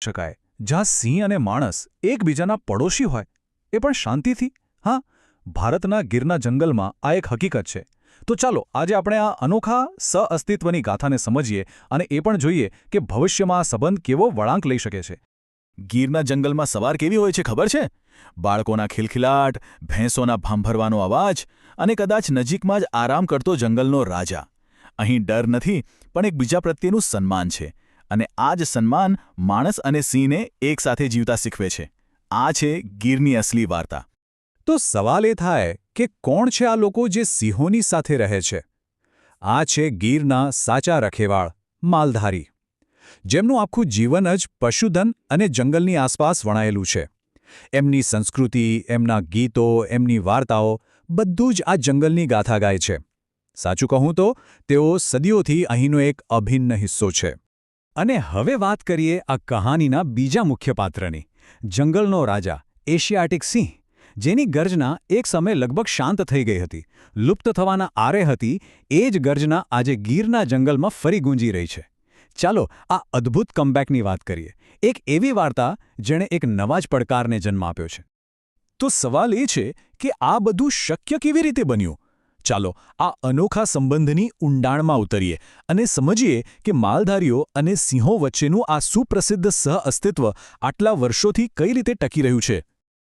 શકાય જ્યાં સિંહ અને માણસ એકબીજાના પડોશી હોય એ પણ શાંતિથી. હા, ભારતના ગીરના જંગલમાં આ એક હકીકત છે. તો ચાલો આજે આપણે આ અનોખા સહઅસ્તિત્વની ગાથાને સમજીએ અને એ પણ જોઈએ કે ભવિષ્યમાં આ સંબંધ કેવો વળાંક લઈ શકે છે. ગીરના જંગલમાં સવાર કેવી હોય છે ખબર છે? બાળકોના ખિલખિલાટ, ભેંસોના ભાંભરવાનો અવાજ અને કદાચ નજીકમાં જ આરામ કરતો જંગલનો રાજા. અહીં ડર નથી, પણ એકબીજા પ્રત્યેનું સન્માન છે. અને આ જ સન્માન માણસ અને સિંહને એકસાથે જીવતા શીખવે છે. આ છે ગીરની અસલી વાર્તા. તો સવાલ એ થાય કે કોણ છે આ લોકો જે સિંહોની સાથે રહે છે? આ છે ગીરના સાચા રખેવાળ, માલધારી, જેમનું આખું જીવન જ પશુધન અને જંગલની આસપાસ વણાયેલું છે. એમની સંસ્કૃતિ, એમના ગીતો, એમની વાર્તાઓ બધું જ આ જંગલની ગાથા ગાય છે. સાચું કહું તો તેઓ સદીઓથી અહીંનો એક અભિન્ન હિસ્સો છે. અને હવે વાત કરીએ આ કહાનીના બીજા મુખ્ય પાત્રની, જંગલનો રાજા, એશિયાટિક સિંહ, જેની ગર્જના એક સમયે લગભગ શાંત થઈ ગઈ હતી, લુપ્ત થવાના આરે હતી. એ જ ગર્જના આજે ગીરના જંગલમાં ફરી ગુંજી રહી છે. ચાલો આ અદ્ભુત કમબેકની વાત કરીએ, એક એવી વાર્તા જેણે એક નવા જ પડકારને જન્મ આપ્યો છે. તો સવાલ એ છે કે આ બધું શક્ય કેવી રીતે બન્યું? ચાલો આ અનોખા સંબંધની ઊંડાણમાં ઉતરીએ અને સમજીએ કે માલધારીઓ અને સિંહો વચ્ચેનું આ સુપ્રસિદ્ધ સહઅસ્તિત્વ આટલા વર્ષોથી કઈ રીતે ટકી રહ્યું છે.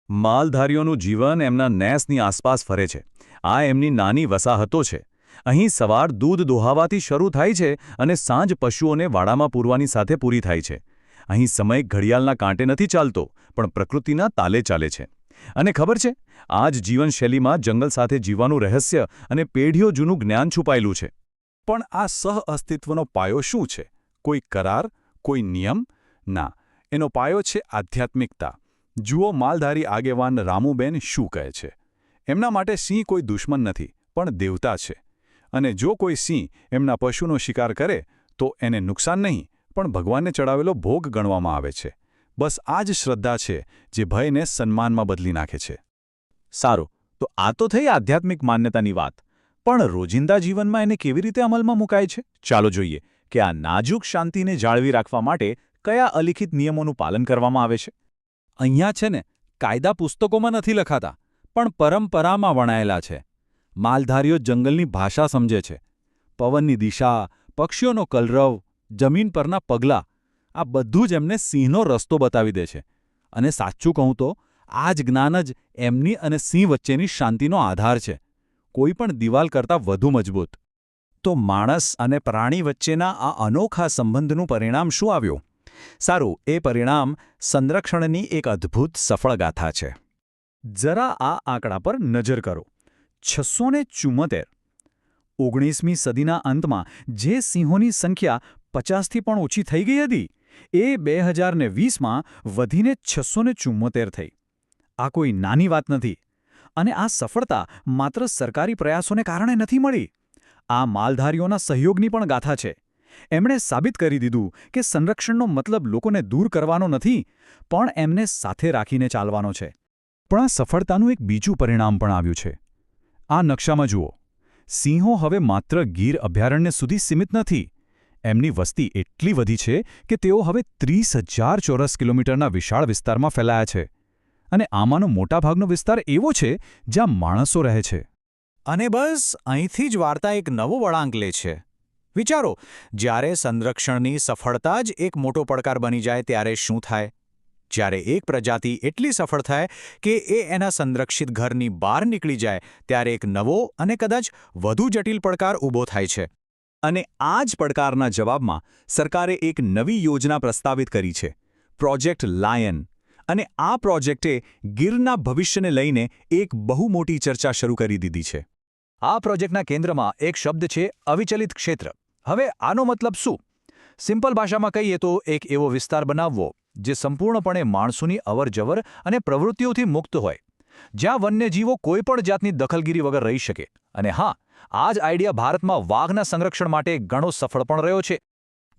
માલધારીઓનું જીવન એમના નેસની આસપાસ ફરે છે. આ એમની નાની વસાહતો છે. અહીં સવાર દૂધ દોહાવાથી શરૂ થાય છે અને સાંજ પશુઓને વાડામાં પૂરવાની સાથે પૂરી થાય છે. અહીં સમય ઘડિયાળના કાંટે નથી ચાલતો, પણ પ્રકૃતિના તાલે ચાલે છે. અને ખબર છે, આ જ જીવનશૈલીમાં જંગલ સાથે જીવવાનું રહસ્ય અને પેઢીઓ જૂનું જ્ઞાન છુપાયેલું છે. પણ આ સહઅસ્તિત્વનો પાયો શું છે? કોઈ કરાર, કોઈ નિયમ? ના, એનો પાયો છે આધ્યાત્મિકતા. જુઓ માલધારી આગેવાન રામુબેન શું કહે છે. એમના માટે સિંહ કોઈ દુશ્મન નથી, પણ દેવતા છે. અને જો કોઈ સિંહ એમના પશુનો શિકાર કરે તો એને નુકસાન નહીં, પણ ભગવાનને ચડાવેલો ભોગ ગણવામાં આવે છે. બસ આ જ શ્રદ્ધા છે જે ભયને સન્માનમાં બદલી નાખે છે. સારું, તો આ તો થઈ આધ્યાત્મિક માન્યતાની વાત. પણ રોજિંદા જીવનમાં એને કેવી રીતે અમલમાં મુકાય છે? ચાલો જોઈએ કે આ નાજુક શાંતિને જાળવી રાખવા માટે કયા અલિખિત નિયમોનું પાલન કરવામાં આવે છે. અહીંયા છે ને, કાયદા પુસ્તકોમાં નથી લખાતા, પણ પરંપરામાં વણાયેલા છે. માલધારીઓ જંગલની ભાષા સમજે છે. પવનની દિશા, પક્ષીઓનો કલરવ, જમીન પરના પગલાં, આ બધું જ એમને સિંહનો રસ્તો બતાવી દે છે. અને સાચું કહું તો આ જ જ્ઞાન જ એમની અને સિંહ વચ્ચેની શાંતિનો આધાર છે, કોઈ પણ દિવાલ કરતાં વધુ મજબૂત. તો માણસ અને પ્રાણી વચ્ચેના આ અનોખા સંબંધનું પરિણામ શું આવ્યું? સારું, એ પરિણામ સંરક્ષણની એક અદ્ભુત સફળ ગાથા છે. જરા આ આંકડા પર નજર કરો. 674. 19મી સદીના અંતમાં જે સિંહોની સંખ્યા 50થી પણ ઓછી થઈ ગઈ હતી, એ 2020માં વધીને 674 થઈ. આ કોઈ નાની વાત નથી. અને આ સફળતા માત્ર સરકારી પ્રયાસોને કારણે નથી મળી. આ માલધારીઓના સહયોગની પણ ગાથા છે. એમણે સાબિત કરી દીધું કે સંરક્ષણનો મતલબ લોકોને દૂર કરવાનો નથી, પણ એમને સાથે રાખીને ચાલવાનો છે. પણ આ સફળતાનું એક બીજું પરિણામ પણ આવ્યું છે. આ નકશામાં જુઓ. સિંહો હવે માત્ર ગીર અભયારણ્ય સુધી સીમિત નથી. એમની વસ્તી એટલી વધી છે કે તેઓ હવે 30,000 ચોરસ કિલોમીટરના વિશાળ વિસ્તારમાં ફેલાયા છે. અને આમાંનો મોટાભાગનો વિસ્તાર એવો છે જ્યાં માણસો રહે છે. અને બસ અહીંથી જ વાર્તા એક નવો વળાંક લે છે. વિચારો, જ્યારે સંરક્ષણની સફળતા જ એક મોટો પડકાર બની જાય ત્યારે શું થાય? જ્યારે એક પ્રજાતિ એટલી સફળ થાય કે એ એના સંરક્ષિત ઘરની બહાર નીકળી જાય, ત્યારે એક નવો અને કદાચ વધુ જટિલ પડકાર ઊભો થાય છે. અને આ જ પડકારના જવાબમાં સરકારે એક નવી યોજના પ્રસ્તાવિત કરી છે, પ્રોજેક્ટ લાયન. અને આ પ્રોજેક્ટે ગીરના ભવિષ્યને લઈને એક બહુ મોટી ચર્ચા શરૂ કરી દીધી છે. આ પ્રોજેક્ટના કેન્દ્રમાં એક શબ્દ છે, અવિચલિત ક્ષેત્ર. હવે આનો મતલબ શું? સિમ્પલ ભાષામાં કહીએ તો એક એવો વિસ્તાર બનાવવો જે સંપૂર્ણપણે માણસોની અવરજવર અને પ્રવૃત્તિઓથી મુક્ત હોય, જ્યાં વન્યજીવો કોઈપણ જાતની દખલગીરી વગર રહી શકે. અને હા, આ જ આઈડિયા ભારતમાં વાઘના સંરક્ષણ માટે ઘણો સફળ પણ રહ્યો છે.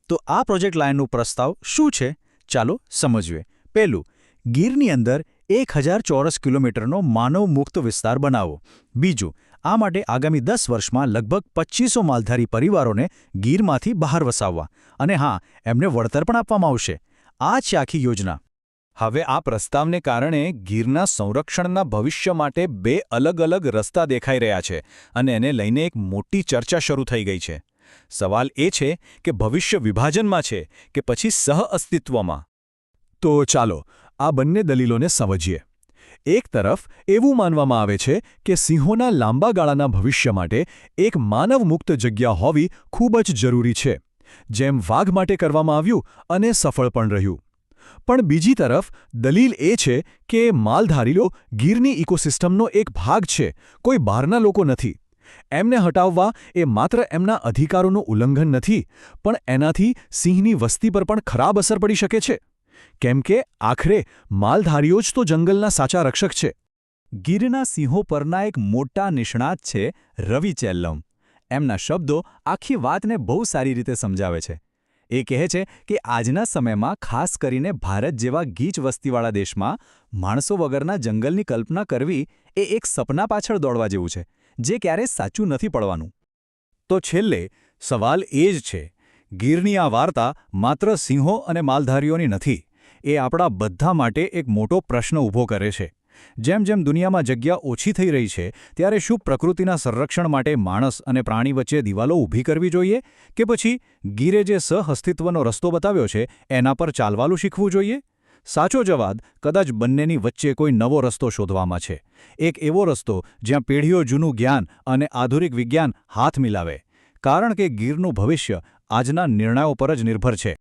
તો આ પ્રોજેક્ટ લાયનનું પ્રસ્તાવ શું છે? ચાલો સમજીએ. પહેલું, ગીરની અંદર 1000 ચોરસ કિલોમીટરનો માનવ-મુક્ત વિસ્તાર બનાવો. બીજું, આ માટે આગામી 10 વર્ષમાં લગભગ 2500 માલધારી પરિવારોને ગીરમાંથી બહાર વસાવવા. અને હા, એમને વળતર પણ આપવામાં આવશે. આ છે આખી યોજના. હવે આ પ્રસ્તાવને કારણે ગીરના સંરક્ષણના ભવિષ્ય માટે બે અલગ-અલગ રસ્તા દેખાઈ રહ્યા છે અને એને લઈને એક મોટી ચર્ચા શરૂ થઈ ગઈ છે. સવાલ એ છે કે ભવિષ્ય વિભાજનમાં છે કે પછી સહઅસ્તિત્વમાં? તો ચાલો આ બંને દલીલોને સમજીએ. એક તરફ એવું માનવામાં આવે છે કે સિંહોના લાંબા ગાળાના ભવિષ્ય માટે એક માનવમુક્ત જગ્યા હોવી ખૂબ જ જરૂરી છે, જેમ વાઘ માટે કરવામાં આવ્યું અને સફળ પણ રહ્યું. પણ બીજી તરફ દલીલ એ છે કે માલધારીઓ ગીરની ઇકોસિસ્ટમનો એક ભાગ છે, કોઈ બહારના લોકો નથી. એમને હટાવવા એ માત્ર એમના અધિકારોનું ઉલ્લંઘન નથી, પણ એનાથી સિંહની વસ્તી પર પણ ખરાબ અસર પડી શકે છે. કેમ કે આખરે માલધારીઓ જ તો જંગલના સાચા રક્ષક છે. ગીરના સિંહો પરના એક મોટા નિષ્ણાત છે રવિ ચેલ્લમ. એમના શબ્દો આખી વાતને બહુ સારી રીતે સમજાવે છે. એ કહે છે કે આજના સમયમાં ખાસ કરીને ભારત જેવા ગીચ વસ્તીવાળા દેશમાં માણસો વગરના જંગલની કલ્પના કરવી એ એક સપના પાછળ દોડવા જેવું છે, જે ક્યારેય સાચું નથી પડવાનું. તો છેલ્લે સવાલ એ જ છે, ગીરની આ વાર્તા માત્ર સિંહો અને માલધારીઓની નથી. એ આપણા બધા માટે એક મોટો પ્રશ્ન ઊભો કરે છે. જેમ જેમ દુનિયામાં જગ્યા ઓછી થઈ રહી છે, ત્યારે શું પ્રકૃતિના સંરક્ષણ માટે માણસ અને પ્રાણી વચ્ચે દિવાલો ઊભી કરવી જોઈએ, કે પછી ગીરે જે સહઅસ્તિત્વનો રસ્તો બતાવ્યો છે એના પર ચાલવાનું શીખવું જોઈએ? સાચો જવાબ કદાચ બંનેની વચ્ચે કોઈ નવો રસ્તો શોધવામાં છે. એક એવો રસ્તો જ્યાં પેઢીઓ જૂનું જ્ઞાન અને આધુનિક વિજ્ઞાન હાથ મિલાવે. કારણ કે ગીરનું ભવિષ્ય આજના નિર્ણયો પર જ નિર્ભર છે.